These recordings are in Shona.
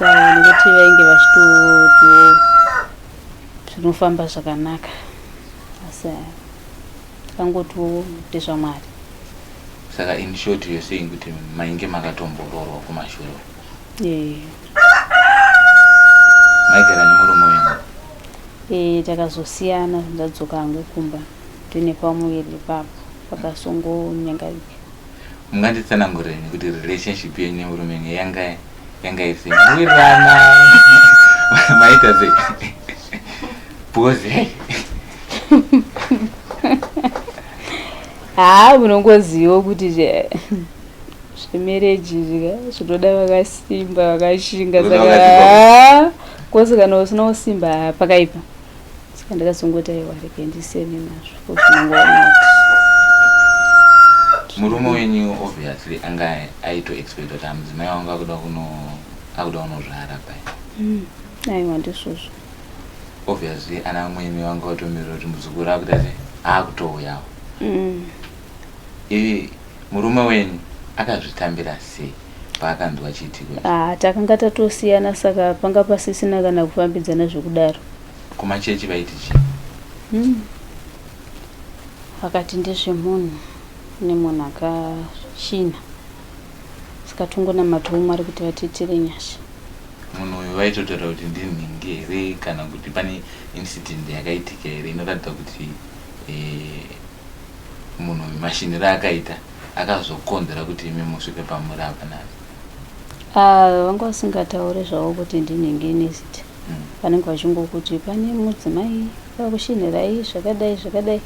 sawa nekuti vainge vachito zvinofamba zvakanaka asi takangotiwo ndezvaMwari. Saka in short you're saying kuti mainge makatombororwa kumashure. Maigara nemurume wenyu? Takazosiyana ndadzoka hangu kumba tine pamuviri papo pakasongonyangarika. Munganditsanangurire kuti relationship yenyu nemurume wenyu yanga iri muwirirana maita sei? Pose. Munongoziva kuti zvemereji zvinoda vakasimba vakashinga saka kwose kana usina kusimba pakaipa. Saka ndakazongoti aiwa reke ndisiyane nazvo zvinongoona. Murume wenyu obviously anga aito expect kuti mudzimai wangu akuda kunozvara pai. Aiwa ndizvozvo. Obviously ana mweni wanga watomirira kuti muzukuru akuda sei akutouyawo. Murume wenyu akazvitambira sei paakanzwa chiitiko? Takanga tatosiyana saka panga pasisina kana kufambidzana zvekudaro. Kumachechi vaiti chii? Vakati ndezvemunhu nemunhu akachina saka tongonamatawo Mwari kuti vatiitire nyasha. Munhu uyu vaitotaura kuti ndinhingi here kana kuti pane incident yakaitika here inoratidza kuti munhu uyu mashiniro akaita akazokonzera kuti imi musvike pamuri apa naye? Vanga vasingataure zvavo kuti ndinhingi ineziti. Vanenge vachingokuti pane mudzimai vakushinhirai zvakadai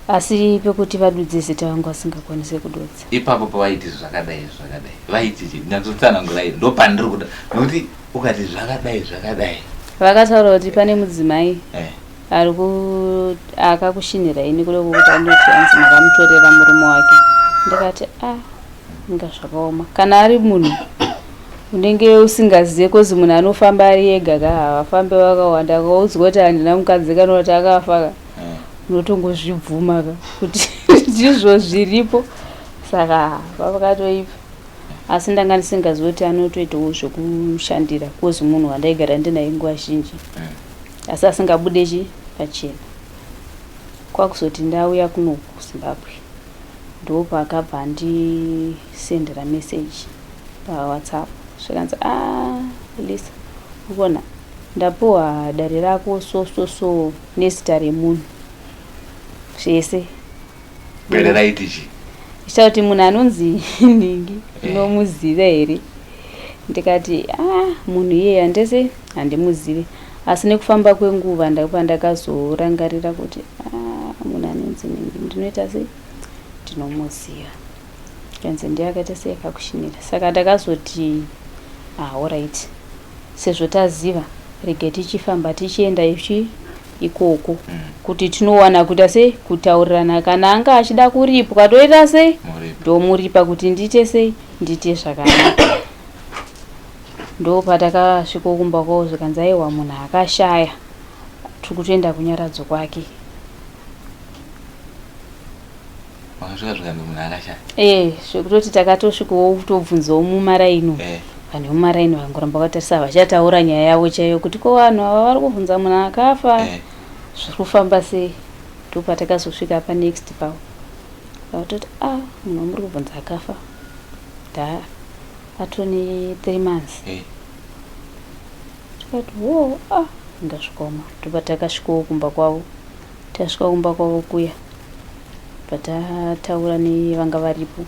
asi pekuti vadudze zita vanga vasingakwanisi kududza. Ipapo pavaiti zvakadai vaiti chii? Nyatsotsanangurai ndo pandiri kuda nokuti ukati zvakadai vakataura kuti pane mudzimai akakushinhirai nekuda kwokuti anoti anzi makamutorera murume wake. Ndakati inga zvakaoma. Kana ari munhu unenge usingazive kozi munhu anofamba ari ega havafambe vakawanda kaudzwa kuti handina mukadzi kana kuti akafa unotongozvibvuma kuti ndizvo zviripo. Saka papakatoipa asi ndanga ndisingazive kuti anotoitawo zvekushandira kozi munhu wandaigara ndinaye nguva zhinji asi asingabude pachena. Kwakuzoti ndauya kuno kuZimbabwe ndo pakabva ndisendera message paWhatsApp zvikanzi Lisa ukona ndapuwa dare rako so nezita remunhu zvese. Dare raiti chii? Ichauti munhu anonzi Ningi unomuziva here? Ndikati munhu iye handese handimuzive asi nekufamba kwenguva ndakazorangarira kuti munhu anonzi Ningi ndinoita sei ndinomuziva. Kanzi ndiye akaita sei akakushinira. Saka ndakazoti alright sezvo taziva rege tichifamba tichienda ikoko kuti tinowana kuita sei kutaurirana kana anga achida kuripwa toita sei ndomuripa kuti ndiite sei ndiite zvakanaka. Ndo patakasvika kumba kwavo zvikanzi aiwa munhu akashaya tiri kutoenda kunyaradzo kwake. Wakasvika zvikanzi munhu akashaya? Zvekutoti takatosvikawo kutobvunzawo mumaraino. Vanhu vemumaraino vangoramba vakatarisa vachataura nyaya yavo chaiyo kuti ko vanhu ava vari kubvunza munhu akafa zviri kufamba sei. Ndo patakazosvika panext pavo vakatoti munhu wamuri kubvunza akafa atone 3 months. Tikati ingasvikaoma. Ndo patakasvikawo kumba kwavo. Tasvika kumba kwavo kuya patataura nevanga varipo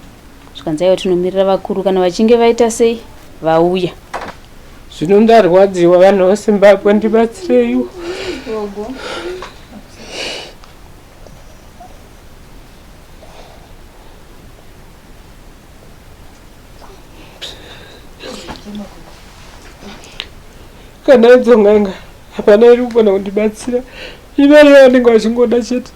zvikanzi aiwa tinomirira vakuru kana vachinge vaita sei vauya. Zvino ndarwadziwa vanhu veZimbabwe ndibatsireiwo. Kana idzo ng'anga hapana iri kugona kundibatsira ivari vanenge vachingoda chete.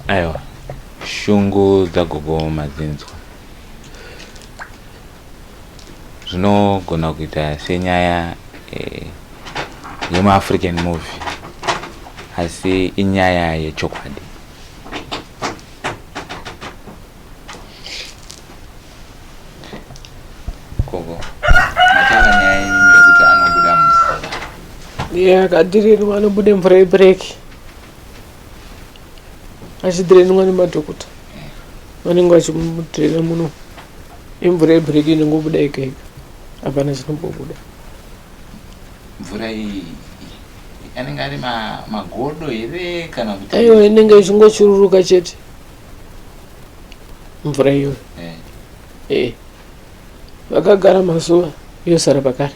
Aiwa shungu dzagogo madzinzwa zvinogona kuita senyaya yema-African movie asi inyaya yechokwadi. Koko matava nyaya yenyu yekuti anobuda mvura. Akadhirinwa anobude mvura yebhireki achidhirenwa nemadhokota vanenge vachimudhirena muno imvura yebhireki inongobuda ega ega, hapana chinombobuda. Mvura iyi anenge ari magodo here kana kuti aiwa inenge ichingochururuka chete mvura iyoyo. Vakagara mazuva yosara pakare.